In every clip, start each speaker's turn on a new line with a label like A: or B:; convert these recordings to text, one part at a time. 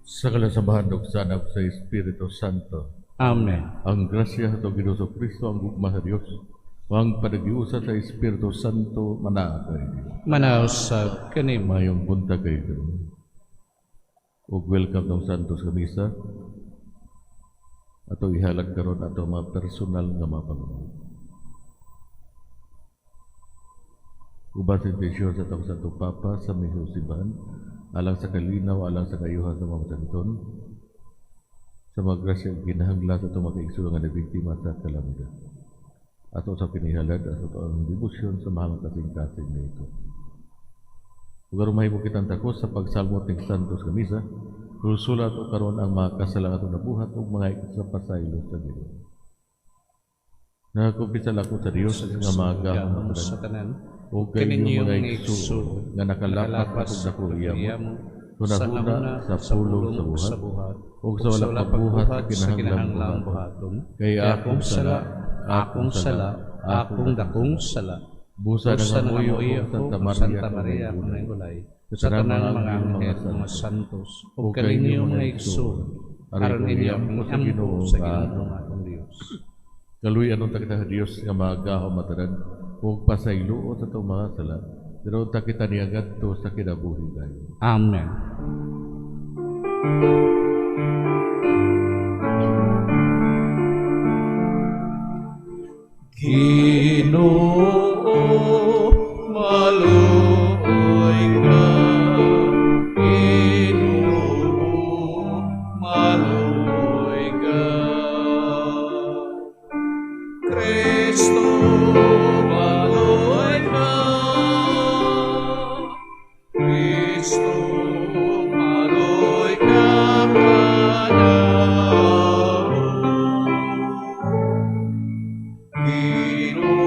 A: sa kalasabahan ug sanab sa Espiritu Santo.
B: Amen.
A: Ang grasya sa Ginoong Kristo, ang gugma sa Dios, ang panagiusa sa Espiritu Santo manaa kay
B: Manausab kanimo.
A: mayong buntag kay ug welcome ng Santos sa misa. Ato ihalag karon ato mga personal nga mga pagmamahal. Uban sa intensyon sa itong Santo Papa sa may simbahan, alang sa kalinaw, alang sa kayuhan ng mga santon, sa mga grasya ginahangla sa itong mga kaigsulang nga nabiktima sa kalamidad. Ato sa pinihalad, ato ang debosyon sa mahal kasing-kasing na ito. Kung mahimo kitang takos sa pagsalmo ng Santos sa misa, sulat o karon ang mga kasalangan na buhat o mga sa pasaylo sa Dios. Nakakumpisal ako sa Dios nga mga gamang
B: sa tanan.
A: o kayo mga igso nga nakalapat o dako iyamo tunahuna sa pulong sa buhat o sa wala pagbuhat sa kinahanglang buhaton kay akong sala akong dakong sala busa ng amoy o Santa Maria ng Gulay sa tanan mga anghel mga santos o kaninyo mga igso aron inyo ang Ginoo sa Ginoo atong Dios. Kaluy anong takita sa Dios nga magaho mataran ug pasaylo sa itong mga sala, pero takita niya gadto sa kinabuhi tayo.
B: Amen. Ginoo, maluoy ka. Ginoo, maluoy ka. Kristo, maluoy ka. Kristo, maluoy ka kadaw. Ginoo,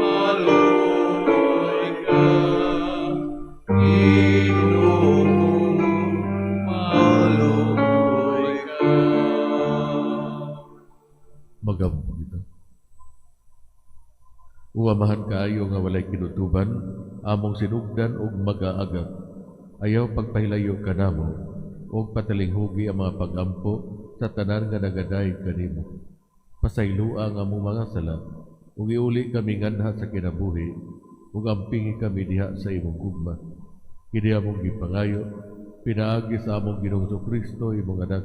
B: maluoy ka. Ginoo, maluoy ka.
A: Magampo kita. Uamahan kaayo nga walay kinutuban, among sinugdan ug mag-aagap. Ayaw pagpahilayo kanamo ug patalinghugi ang mga pagampo sa tanan nga nagaday kanimo. Pasaylua ang among mga sala ug iuli kami nganha sa kinabuhi ug ampingi kami diha sa imong gugma. Kini among gipangayo pinaagi sa among Ginoong Kristo imong anak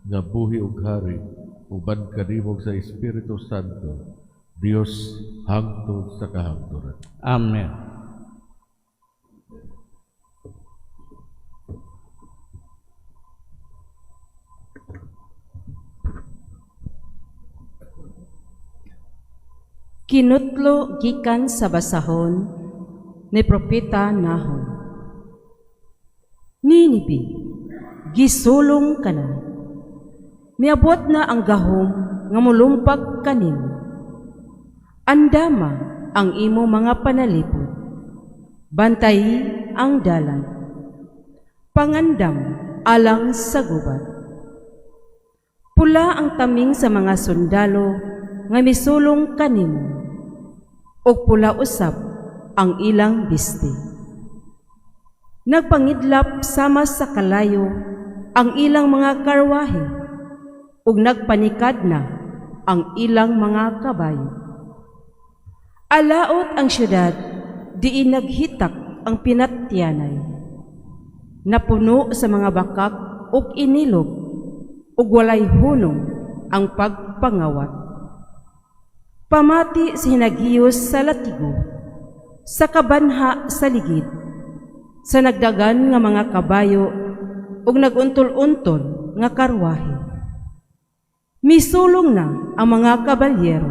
A: nga buhi ug hari uban kanimo sa Espiritu Santo, Dios hangtod sa kahangturan.
B: Amen.
C: Kinutlo gikan sa basahon ni Propeta Nahum. Ninibe, gisulong ka na. Miabot na ang gahom nga mulumpag kanimo. Andama ang imo mga panalipod. Bantayi ang dalan. Pangandam alang sa gubat. Pula ang taming sa mga sundalo nga misulong kanimo, ug pula usab ang ilang biste. Nagpangidlap sama sa kalayo ang ilang mga karwahe, ug nagpanikad na ang ilang mga kabayo. Alaot ang syudad, diin naghitak ang pinatyanay. Napuno sa mga bakak ug inilog, ug walay hunong ang pagpangawat. Pamati si hinagiyos sa latigo, sa kabanha sa ligid, sa nagdagan nga mga kabayo ug naguntol-untol nga karwahe. Misulong na ang mga kabalyero,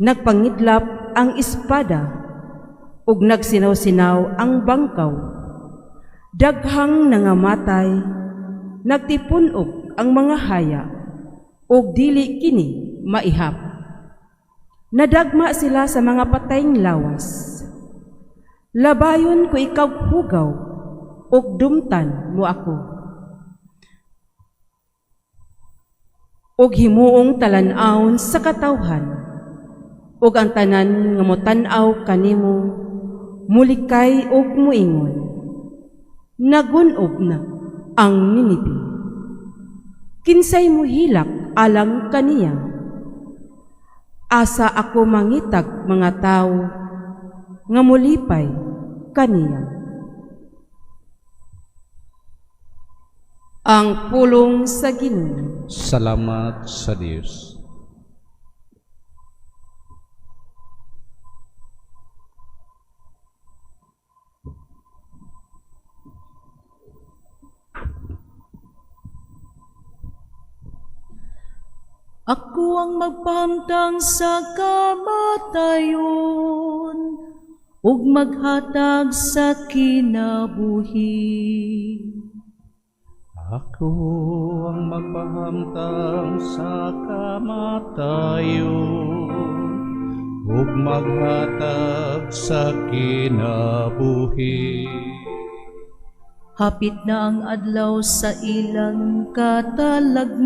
C: nagpangidlap ang espada ug nagsinaw-sinaw ang bangkaw. Daghang nangamatay, nagtipunog ang mga haya ug dili kini maihap. Nadagma sila sa mga patayng lawas. Labayon ko ikaw hugaw, ug dumtan mo ako. Ug himuong talan-awon sa katawhan, ug ang tanan nga motan-aw kanimo, mulikay ug muingon. Nagunob na ang Ninibe. Kinsay mo hilak alang kaniya. Asa ako mangitag mga tao nga mulipay kaniya. Ang pulong sa Ginoo.
B: Salamat sa Diyos.
D: Ako ang magpahamtang sa kamatayon ug maghatag sa kinabuhi.
B: Ako ang magpahamtang sa kamatayon ug maghatag sa kinabuhi.
D: Hapit na ang adlaw sa ilang katalagman,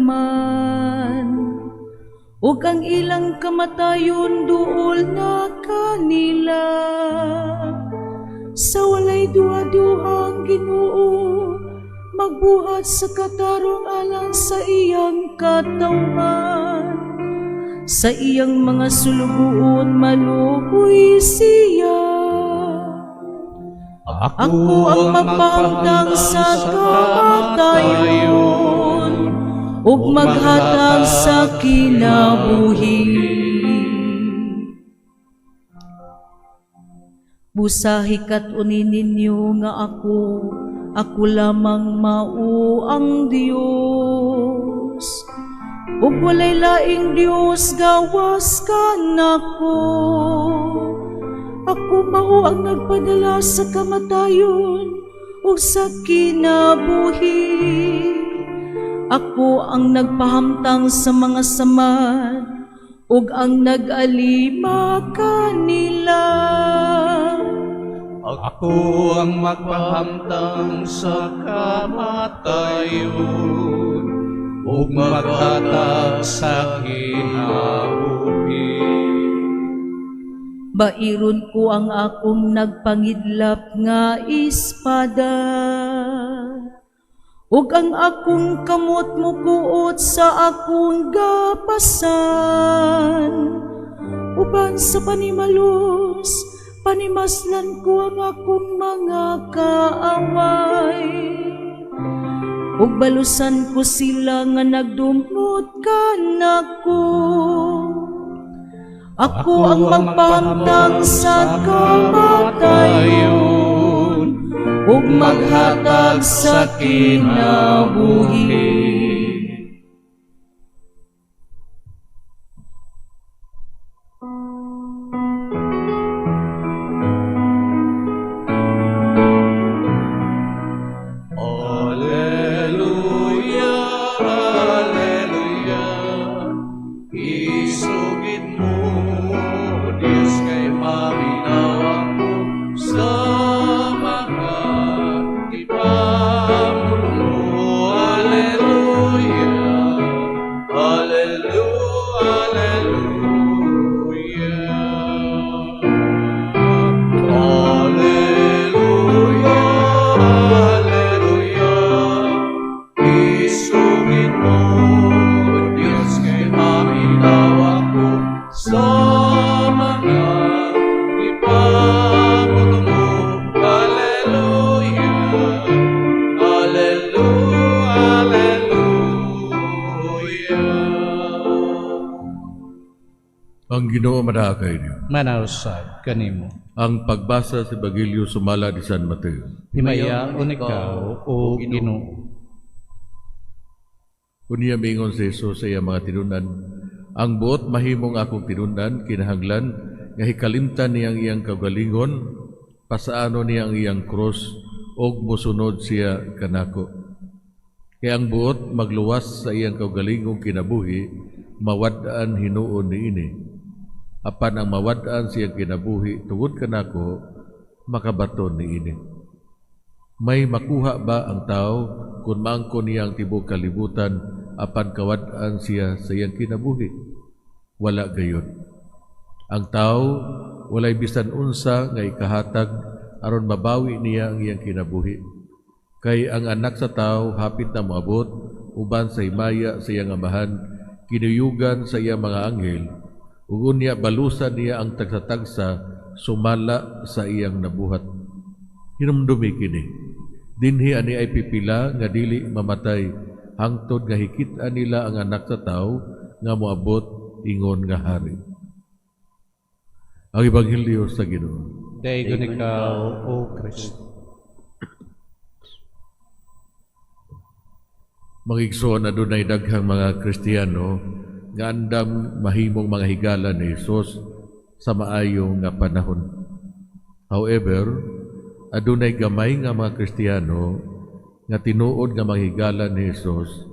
D: ug ang ilang kamatayon duol na kanila. Sa walay duha-duhang Ginoo, magbuhat sa katarong alang sa iyang katawan. Sa iyang mga sulugoon maluhoy siya. Ako ang magpahamtang sa kamatayon ug maghatag sa kinabuhi. Busahi kat unin ninyo nga ako lamang mao ang Dios. Ug walay laing Dios gawas kanako. Ako mao ang nagpadala sa kamatayon ug sa kinabuhi. Ako ang nagpahamtang sa mga samad ug ang nag-alima kanila.
B: Ako ang magpahamtang sa kamatayon ug maghatag sa kinabuhi.
D: Bairon ko ang akong nagpangidlap nga espada, ug ang akong kamot mukuot sa akong gapasan. Uban sa panimalos, panimaslan ko ang akong mga kaaway, ug balusan ko sila nga nagdumot kanako. Ako ang magpahamtang sa kamatayon ug maghatag sa kinabuhi.
B: Alleluia, alleluia, isugid mo, Diyos kay maminawa ko sa mga ipamulo. Alleluia, alleluia, alleluia. Alleluia, alleluia, isugid mo, Diyos kay maminawa ko sa mga ipamulo mo. Alleluia, alleluia, alleluia.
A: Ang Ginoo madakay niyo.
B: Manausab kanimo.
A: Ang pagbasa sa Ebanghelyo sumala ni San Mateo.
B: Himayaon ikaw o Ginoo.
A: Unya mingon si Jesus sa iya mga tinunan, ang buot mahimong akong tinunan, kinahanglan, nga hikalimtan niyang iyang kagalingon, pasaano niyang iyang krus, og musunod siya kanako. Kaya ang buot magluwas sa iyang kagalingong kinabuhi, mawad-an hinuon niini. Apan ang mawad-an siyang kinabuhi, tungod kanako, makabaton niini. May makuha ba ang tao kung maangkon niyang tibok kalibutan apan kawad-an siya sa iyang kinabuhi? Wala gayon. Ang tao walay bisan unsa nga ikahatag aron mabawi niya ang iyang kinabuhi. Kay ang anak sa tao hapit na moabot, uban sa himaya sa iyang amahan, kinuyugan sa iyang mga anghel, ug unya balusan niya ang tagsa-tagsa, sumala sa iyang nabuhat. Hinumdumi kini. Dinhi ani ay pipila nga dili mamatay, hangtod nga hikit-an nila ang anak sa tao nga moabot ingon nga hari. Ang Ebanghelyo sa Ginoo.
B: Daigon ikaw, O Kristo.
A: Magigsoon adunay daghang mga Kristiyano nga andam mahimong mga higala ni Hesus sa maayo nga panahon. However, adunay gamay nga mga Kristiyano nga tinuod nga mahigala ni Hesus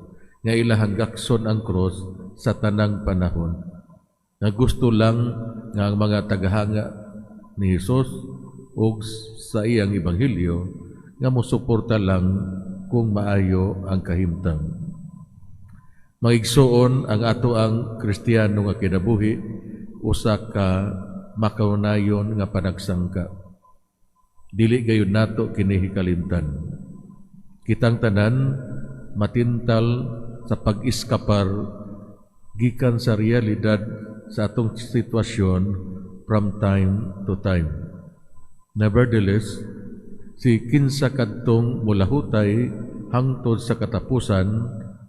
A: nga ilahang gakson ang cross sa tanang panahon. Nga gusto lang nga ang mga tagahanga ni Hesus ug sa iyang Ebanghelyo nga mosuporta lang kung maayo ang kahimtang. Magigsoon ang ato ang Kristiyano nga kinabuhi usa ka makaunayon nga panagsangka. Dili gayon nato kini hikalimtan. Kitang tanan matintal sa pag-iskapar gikan sa realidad sa atong sitwasyon from time to time. Nevertheless, si kinsa kadtong mulahutay hangtod sa katapusan,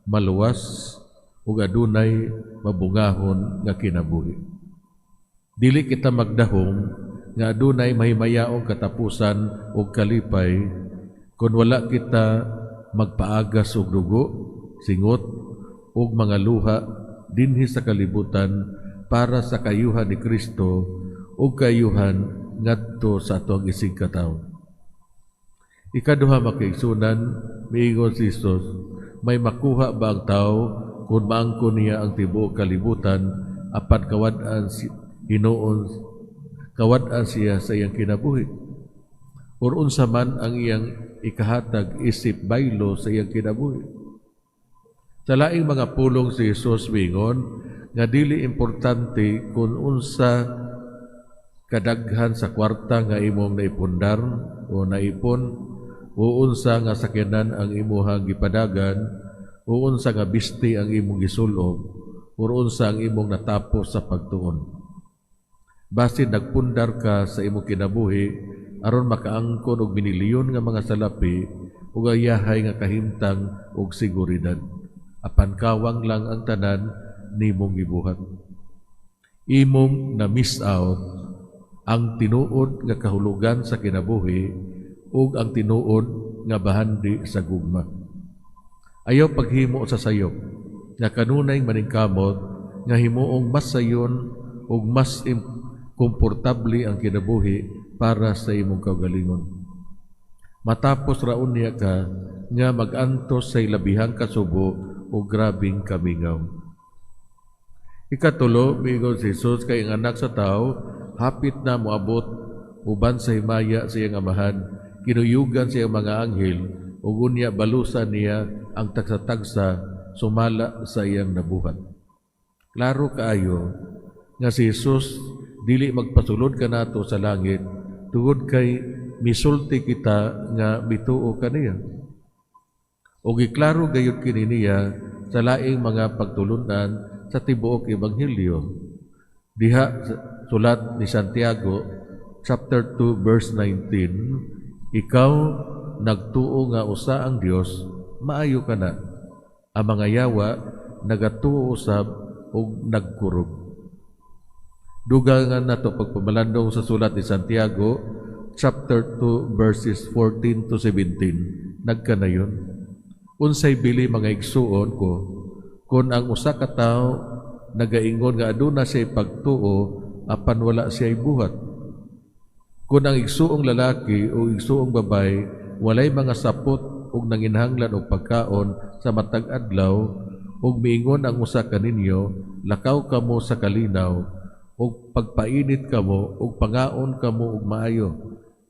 A: maluwas ug adunay mabungahon nga kinabuhi. Dili kita magdahom nga adunay mahimayaong katapusan ug kalipay kun wala kita magpaagas og dugo, singot ug mga luha dinhi sa kalibutan para sa kayuhan ni Kristo ug kayuhan ngadto sa atong isig katawo. Ikaduha makiigsunan, miingon si Jesus, may makuha ba ang tao kung maangkon niya ang tibuok kalibutan apan kawad-an siya sa iyang kinabuhi? Or unsa man ang iyang ikahatag isip baylo sa iyang kinabuhi? Sa laing mga pulong si Jesus miingon nga dili importante kung unsa kadaghan sa kwarta nga imong naipundar o naipon, o unsa nga sakyanan ang imuhang gipadagan, o unsa nga bisti ang imong gisulob, o unsa ang imong natapos sa pagtuon. Basin nagpundar ka sa imong kinabuhi aron makaangkon og binilyon nga mga salapi ug ayahay nga kahimtang og seguridad. Apan kawang lang ang tanan nimong gibuhat. Imong na miss out ang tinuod nga kahulugan sa kinabuhi ug ang tinuod nga bahandi sa gugma. Ayaw paghimo sa sayop nga kanunay maningkamot nga himuong mas sayon ug mas komportable ang kinabuhi para sa imong kaugalingon. Matapos raon niya ka nga mag-antos sa ilabihang kasubo o grabing kamingaw. Ikatulo, miingon si Jesus kay ang anak sa tao hapit na moabot uban sa himaya sa iyang amahan, kinuyugan sa iyang mga anghel ug unya balusan niya ang tagsa-tagsa, sumala sa iyang nabuhat. Klaro kaayo nga si Jesus dili magpasulod kanato sa langit tungod kay misulti kita nga mituo kaniya. O giklaro gayud kini niya sa laing mga pagtulunan sa tibuok Ebanghelyo. Diha sulat ni Santiago chapter 2 verse 19, ikaw nagtuo nga usa ang Dios, maayo ka na. Ang mga yawa nagatuo usab ug nagkurog. Dugangan nato pagpamalandong sa sulat ni Santiago chapter 2 verses 14 to 17. Nagkanayon. Unsay bili mga igsuon ko kun ang usa ka tawo nagaingon nga aduna siya pagtuo apan wala siya buhat. Kun ang igsuong lalaki o igsuong babay walay mga sapot ug nanginhanglan og pagkaon sa matag adlaw ug miingon ang usa kaninyo lakaw kamo sa kalinaw ug pagpainit kamo ug pangaon kamo og maayo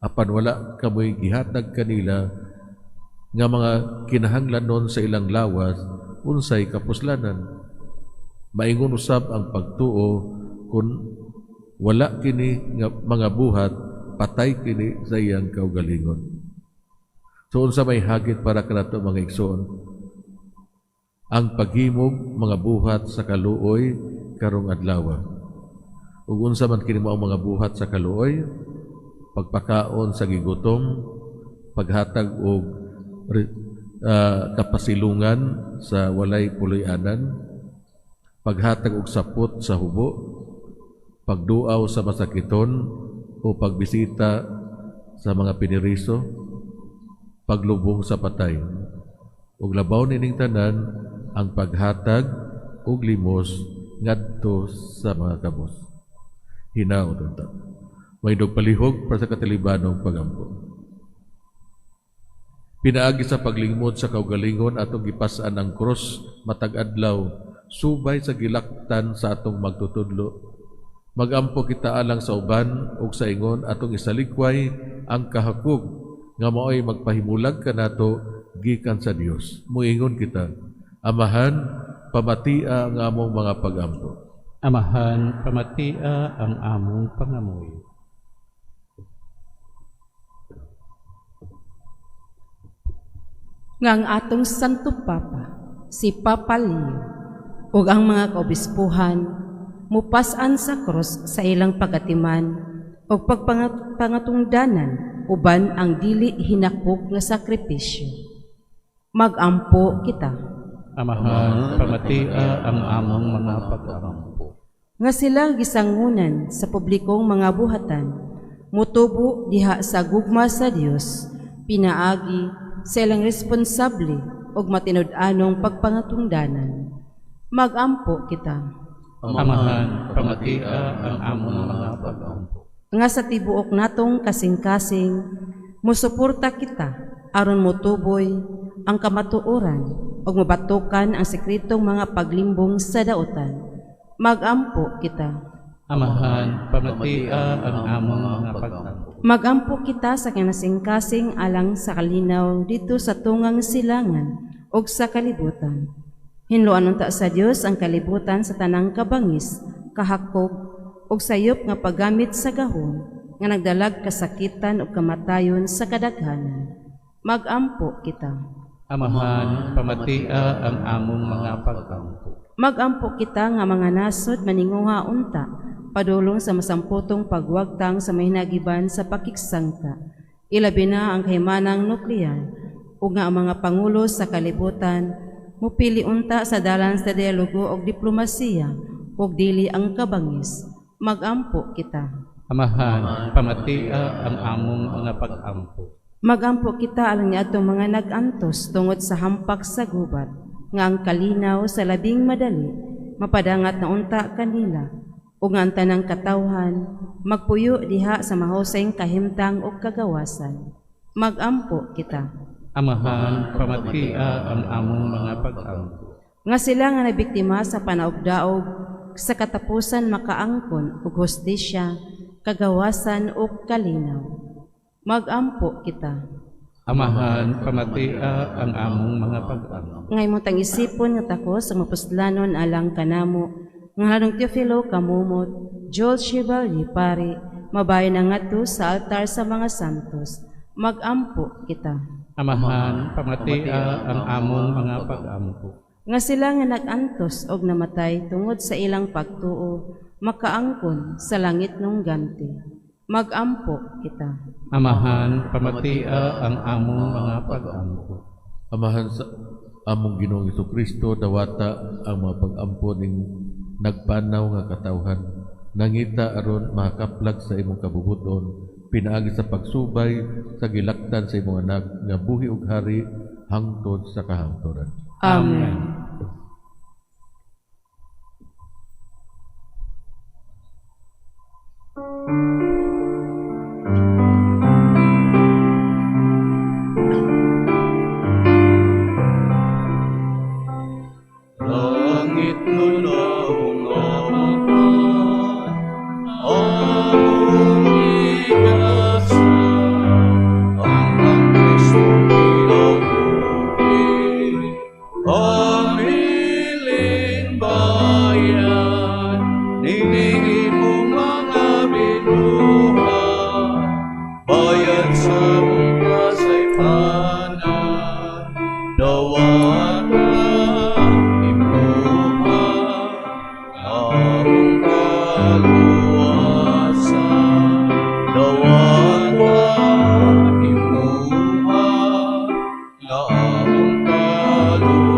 A: apan wala kamoy gihatag kanila nga mga kinahanglanon sa ilang lawas, unsay kapuslanan. Maingon usab ang pagtuo kung wala kini nga mga buhat, patay kini sa iyang kaugalingon. So unsa may hagit para kanato mga igsoon? Ang paghimog mga buhat sa kaluoy karong adlaw. Ug unsa man kini mao ang mga buhat sa kaluoy? Pagpakaon sa gigutom, paghatag og kapasilungan sa walay puloy-anan, paghatag og sapot sa hubo, pagduaw sa masakiton o pagbisita sa mga piniriso, paglubong sa patay. Ug labaw nining tanan ang paghatag og limos ngadto sa mga kabos. Hinaot unta. May palihog para sa katilibanong pagampo. Pinaagi sa paglingmod sa kaugalingon atong gipas-an ang cross matag adlaw subay sa gilaktan sa atong magtutudlo. Magampo kita alang sa uban ug sa ingon atong isalikway ang kahakog nga mao'y magpahimulag kanato gikan sa Dios. Muingon kita, Amahan, pamatia ang among mga pagampo.
B: Amahan, pamatia ang among pangamoy.
C: Nga ang atong Santo Papa, si Papa Leo, ug ang mga kaobispuhan, mupas-an sa cross sa ilang pagatiman o pagpangatungdanan uban ang dili hinakog nga sakripisyo. Magampo kita.
B: Amahan, pamatia ang among mga pagampo.
C: Nga sila gisangunan sa publikong mga buhatan, mutubo diha sa gugma sa Dios, pinaagi sa ilang responsable og matinud-anong pagpangatungdanan. Magampo kita.
B: Amahan, pamatia ang among mga pagampo.
C: Nga sa tibuok natong kasing-kasing, musuporta kita aron motuboy ang kamatuoran o mabatukan ang sekretong mga paglimbong sa dautan. Magampo kita.
B: Amahan, pamatia ang among mga pagampo.
C: Magampo kita sa kinasing-kasing alang sa kalinaw dito sa tungang silangan o sa kalibutan. Hinluan unta sa Dios ang kalibutan sa tanang kabangis, kahakog, ug sayop nga paggamit sa gahom nga nagdalag kasakitan ug kamatayon sa kadaghanan. Magampo kita.
B: Amahan, pamatia ang among mga pagampo.
C: Magampo kita nga mga nasod maninguha unta padulong sa masamputong pagwagtang sa mahinagiban sa pakiksangka. Ilabi na ang kahimanang nuklear ug nga ang mga pangulo sa kalibutan mupili unta sa dalan sa dialogo ug diplomasiya ug dili ang kabangis. Magampo kita.
B: Amahan, pamatia ang among mga pagampo.
C: Magampo kita alang niadtong mga nag-antos tungod sa hampak sa gubat, nga ang kalinaw sa labing madali, mapadangat na unta kanila, ug nga ang tanang katawhan, magpuyo diha sa mahusayng kahimtang o kagawasan. Magampo kita.
B: Amahan, pamatia ang among mga pagampo.
C: Nga sila nga nabiktima sa panaog-daog, sa katapusan makaangkon ug hustisya, kagawasan ug kalinaw. Magampo kita.
B: Amahan, pamatia ang among mga pagampo.
C: Ngay mo tang isipon nga takos ang mapuslanon alang kanamo, nga halong Teofilo Kamumot, Joel Chevalier Pari, mabayan na ngadto sa altar sa mga santos. Magampo kita.
B: Amahan, pamatia ang among mga pagampo.
C: Nga sila nga nag-antos og namatay tungod sa ilang pagtuo, makaangkon sa langit nung ganti. Magampo kita.
B: Amahan, pamatia ang among mga pagampo.
A: Amahan sa among Ginoong Jesucristo, dawata ang mga pagampo ning nagpanaw nga katawhan. Nangita aron makaplag sa imong kabubuton, pinaagi sa pagsubay sa gilaktan sa imong anak nga buhi ug hari hangtod sa kahangturan.
C: Amen.
E: Langit nulawang amahan, among igasan, ang Kristong kinabuhi, amiling bayan, ningning mo mga binuhan, bayan sa mga saypan, dawat imuha among kaluwasan, dawat imuha among kaluwasan.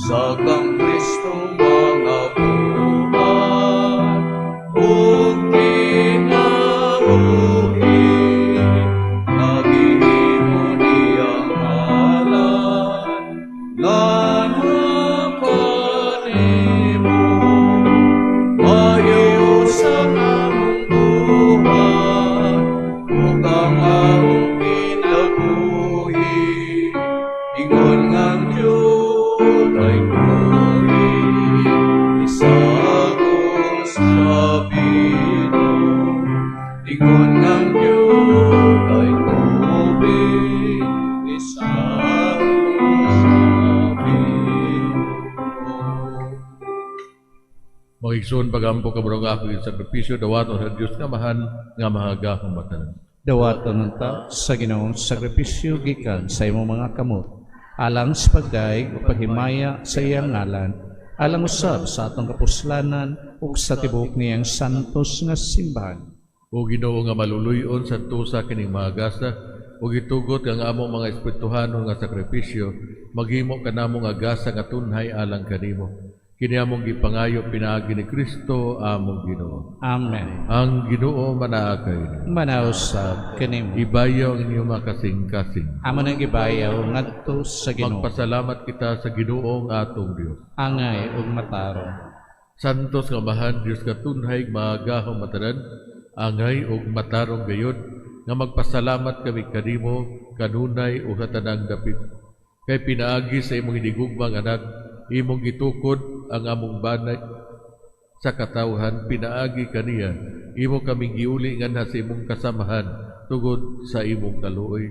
E: Sa kang Kristong mga buhat ug kinabuhi, naghihimo niyang ngalan nga nakanimo. Ayaw sa among buhat ug ang among kinabuhi, ingon ngang Diyos ay tuli, isa akong sabino. Ingon ngang Diyos ay tuli, isa akong sabino.
A: Magigsoon pagampo kabarog ako yung sakripisyo, dawaton sa Diyos nga mahan, nga mahagahong matanan.
B: Dawaton nunta sa Ginoong sakripisyo gikan sa imong mga kamot, alang sa pagdaig o paghimaya sa iyang ngalan, alang usab sa atong kapuslanan ug sa tibuok niyang santos nga simbahan.
A: O Ginoo nga maluluyon sa tusa kining mga gasa, o gitugot ang among mga espirituhanon nga sakripisyo, maghimo kanamo nga gasa nga tunhay alang kanimo. Kini among gipangayo pinaagi ni Kristo among Ginoo.
B: Amen.
A: Ang Ginoo manaakay.
B: Manausab kanimo.
A: Ibayaw ang inyong makasing-kasing.
B: Amo nang gibayaw ngadto sa Ginoo.
A: Magpasalamat kita sa Ginoo nga atong Dios.
B: Angay ug matarong.
A: Santos nga mahan Dios ka tunhay maagahong matanan, angay ug matarong gayud nga magpasalamat kami kanimo kanunay ug sa tanang dapit. Kay pinaagi sa imong hinigugmang anak, imong gitukod ang among banay sa katawhan, pinaagi kaniya, imo kaming giuli nga na sa imong kasamahan tugod sa imong kaluoy.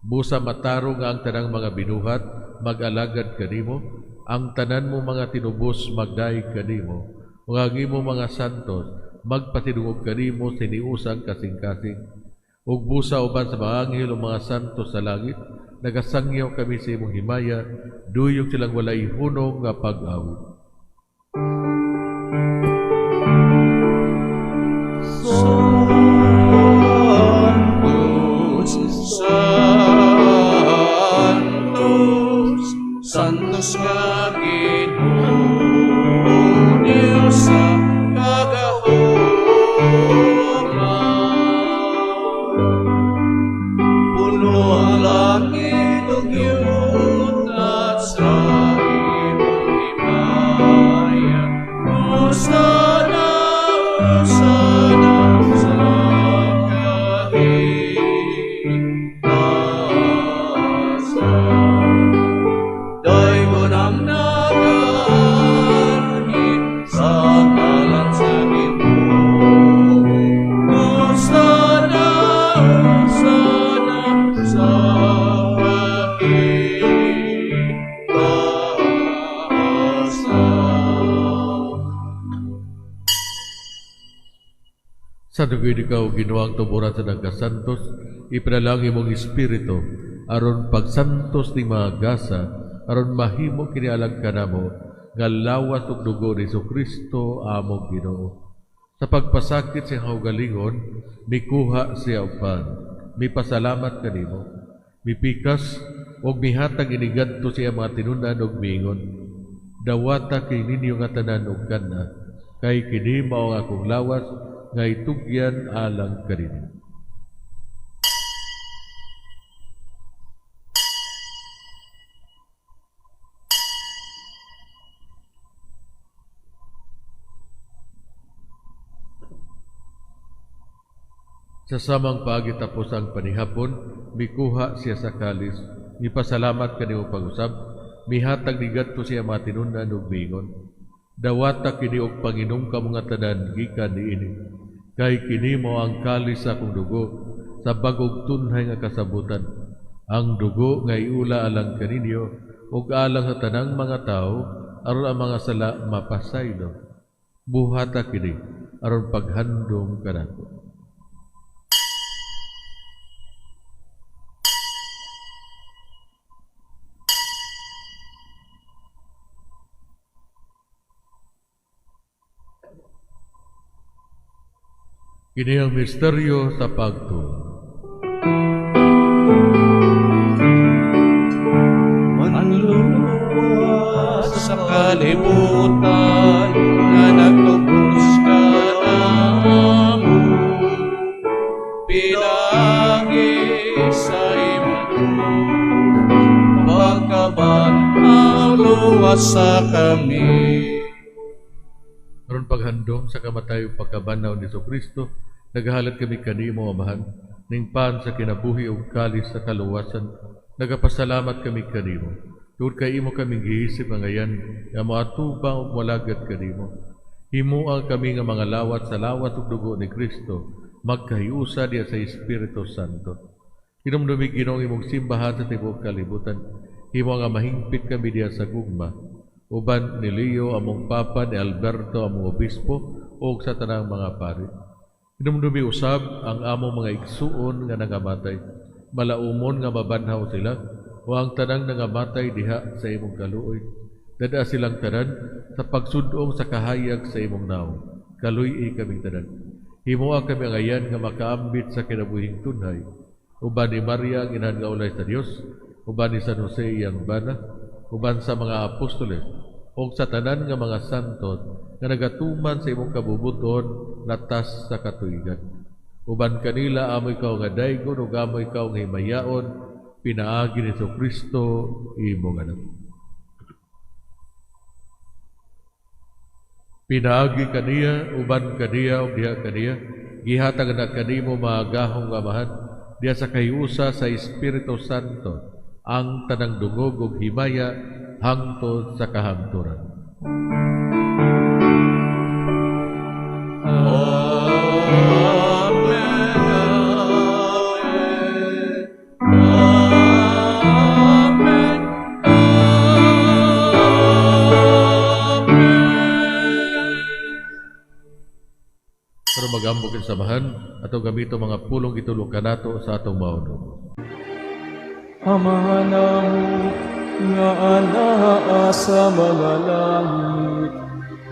A: Busa matarong nga ang tanang mga binuhat, mag-alagad kanimo, ang tanan mo mga tinubos magdaig kanimo, ug ang imo mga santos magpatinungog kanimo siniusang kasing-kasing. Ug busa uban sa mga anghel o mga santos sa langit, nagasangyaw kami sa imong himaya, duyog silang walay hunong nga pag-awit.
E: Santos, Santos nga Ginoo, Dios sa kagahuman. Puno ang langit ug yuta sa imong himaya. Hosana, Hosana sa kahitasan. Dayon ang nagarhit sa ngalan sa Ginoo. Hosana, Hosana sa kahitasan.
A: Sa dugay ikaw ginuang tuburan sa nagkasantos, ipinalang imong espiritu, aron pagsantos ni mga gasa, aron mahimo kinialag kanamo, nga lawas ug dugo ni Kristo among Ginoo. Sa pagpasakit sa kaugalingon, mikuha siya upan, mipasalamat kanimo, mipikas, ug mihatag inigadto siya mga tinunan ug miingon, dawata kay ninyo nga tanan ug kana, kay kini mao ang akong lawas, nga itugyan alang kanino. Sa samang pagitapos ang panihapon, mikuha siya sa kalis, mipasalamat kanimo pag-usab, mihatag ni gadto siya mga tinunan ug miingon, dawata kini og panginom ka mga tanan gikan niini, kay kini mao ang kalis sa akong dugo sa bagog tunhay nga kasabutan, ang dugo nga iula alang kaninyo ug alang sa tanang mga tao aron ang mga sala mapasaylo. Buhata kini aron paghandom kanako. Kini ang misteryo sa pagtuo.
E: Manluwas sa kalibutan na nagtubos ka namo, pinagi sa imong pagkabanhaw luwas sa kami.
A: Karon paghandom sa kamatayo pagkabanaw ni Kristo, naghahalat kami kanimo, Amahan, ning pan sa kinabuhi ug kalis sa kaluwasan. Nagapasalamat kami kanimo. Tungod kay imo kaming gihisip nga ngayan nga moatubang ug molagad kanimo. Himuang kami nga mga lawat sa lawat ug dugo ni Kristo, magkahiusa diya sa Espiritu Santo. Hinumdumi Ginoong imong simbahan sa tibuok kalibutan. Himo nga mahingpit kami diya sa gugma. Uban ni Leo among papa, ni Alberto among obispo, ug sa tanang mga pari. Hinumdumi usab ang among mga igsuon nga nangamatay. Malaumon nga mabanhaw sila, o ang tanang nangamatay diha sa imong kaluoy. Dada silang tanan sa pagsudong sa kahayag sa imong naong. Kaluy kaming tanan. Himuang kami ngayan nga makaambit sa kinabuhing tunhay. Uban ni Maria ang inahan nga ulay sa Dios, uban ni San Jose iyang bana, uban sa mga apostoles, o sa tanan nga mga santos nga nagatuman sa imong kabubuton latas sa katuigan. Uban kanila amo ikaw nga daygon ug amo ikaw nga himayaon, pinaagi ni Kristo imong anak. Pinaagi kaniya, uban kaniya ug diha kaniya, gihatag na kanimo maagahong Amahan, diya sa kahiusa sa Espiritu Santo, ang tanang dungog ug himaya hangtod sa kahangturan. Pero magambog ang samahan atong gamito mga pulong itulong kanato sa atong maunong.
F: Amahan namo nga anaa sa mga langit,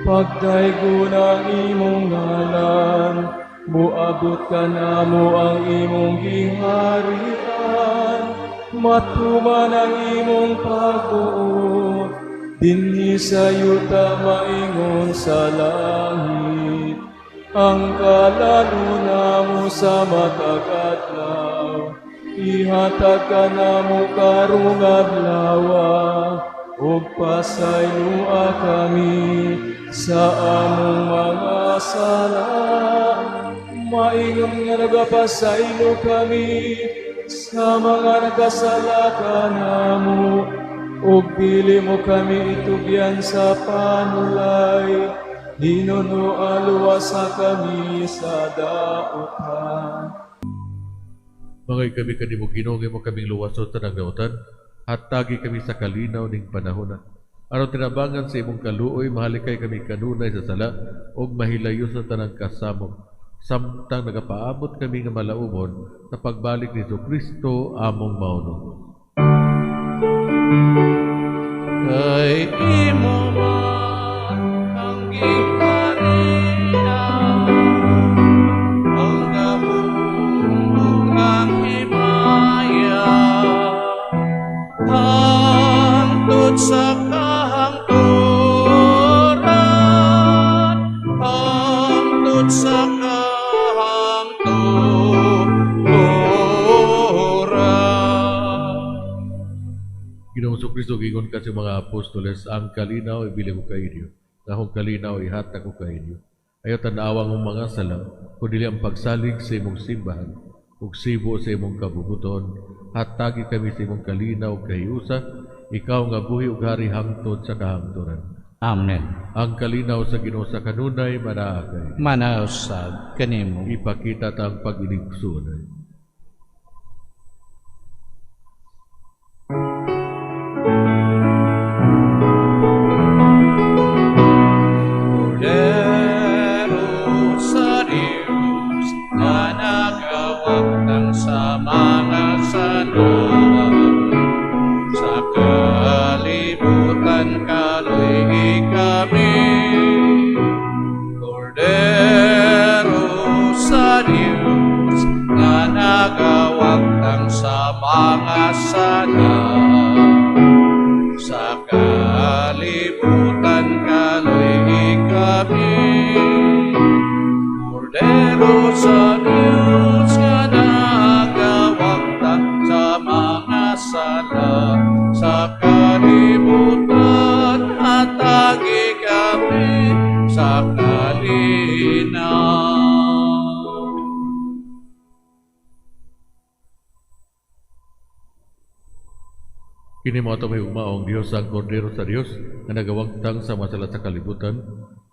F: pagdaygon ang imong ngalan, muabot ka namo ang imong giharian, matuman ang imong pagbuot, dinhi sa yuta maingon sa langit, ang kalalo mo sa matag adlaw. Ihatag ka namo karong adlaw, ug pasaylua kami sa among mga sala. Maingon nga nagapasaylo kami sa mga nagkasala kanamo, ug dili mo kami itugyan sa panulay, hinunualuwasa kami sa daotan.
A: Mga kami kanimo Ginoo, mo kaming luwason sa nagdautan, hatagi kami sa kalinaw ning panahon. Aron tinabangan sa imong kaluoy, mahalikay kami kanunay sa sala, ug mahilayo sa tanang kasamok. Samtang nagapaabot kami nga malaumon sa pagbalik ni Kristo among maunong.
E: Kay imo man ang giharian, ang gabundong ang himaya, hangtod sa kahangturan, hangtod sa
A: Ginoong Kristo giingon ka sa mga apostoles, ang kalinaw ibili ko kainyo, akong kalinaw ihatag ko kainyo. Ayaw tanawang mong mga sala, kundi ang pagsalig sa imong simbahan, ug sibo sa imong kabubuton, hatagi kami sa imong kalinaw kahiusa, ikaw nga buhi ug hari hangtod sa kahangturan.
B: Amen.
A: Ang kalinaw sa Ginoo sa kanunay manaakay.
B: Manausab kanimo.
A: Ipakita ta ang pag-iligsunay.
E: Cordero sa Diyos na nagawag ng sa mga sanay, sa kalibutan kaluy kami. Cordero sa mga sala. Sa kalibutan kaloy kami, Kordero sa Diyos nga nagawagta sa mga sala. Sa kalibutan atagi kami sa kalinaw.
A: Kini mo ato may ugmaong Dios ang Kordero sa Dios nga nagawagtang sa masala sa kalibutan,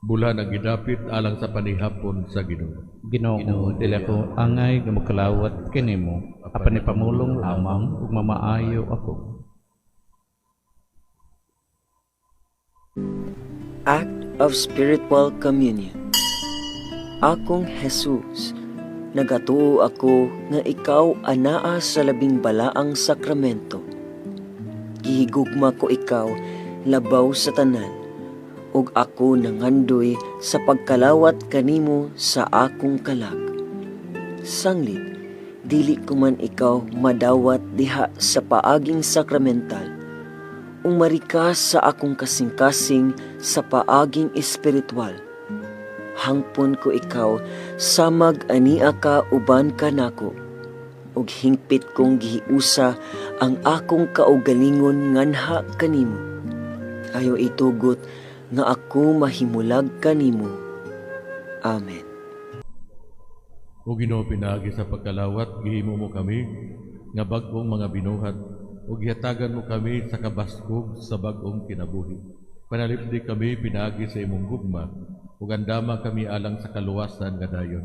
A: bulan ang gidapit alang sa panihapon sa Ginoo.
B: Ginoo, dili ako angay nga magkalawat kinimo, apan ipamulong lamang ug mamaayo ako.
G: Act of Spiritual Communion. Akong Jesus, nagatuo ako nga ikaw anaa sa labing balaang sakramento. Gihigugma ko ikaw labaw sa tanan, ug ako nangandoy sa pagkalawat kanimo sa akong kalag. Sanglit, dili ko man ikaw madawat diha sa paaging sakramental, umarika sa akong kasing-kasing sa paaging espiritual. Hangpon ko ikaw samag ania ka uban kanako, ug hingpit kong gihiusa ang akong kaugalingon nganha kanimo. Ayo itugot nga ako mahimulag kanimo. Amen.
A: O Ginoo, pinaagi sa pagkalawat, gihimo mo kami nga bag-ong mga binuhat, o gihatagan mo kami sa kabaskog sa bag-ong kinabuhi. Panalipdi kami pinaagi sa imong gugma, ug andama kami alang sa kaluwasan nga dayon.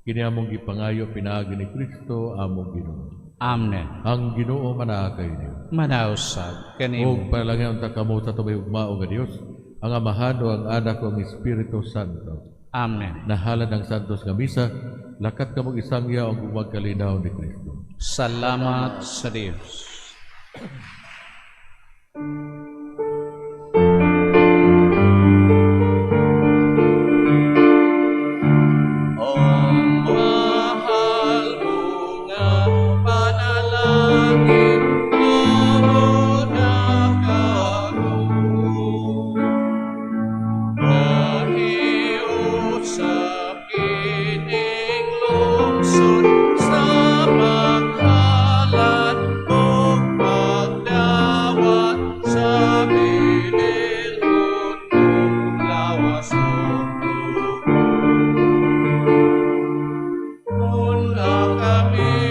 A: Kini among gipangayo pinaagi ni Kristo among Ginoo.
B: Amen.
A: Ang Ginoo manaakay niyo.
B: Manausag
A: O
B: kanimo.
A: palangyan ta kamo sa tumay ugmao nga Dios, ang Amahan o ang Anak o ang Espiritu Santo.
B: Amen.
A: Nahala ng Santos nga Misa, lakat kamong isangya ang gumagkalinaw ni Kristo.
B: Salamat sa Dios.
E: Ang mahal mo nga panalangin, oo nakako. Nahiusap kining lungsod sa maghalan o pagdawat sa binilhon kong lawas o Una kami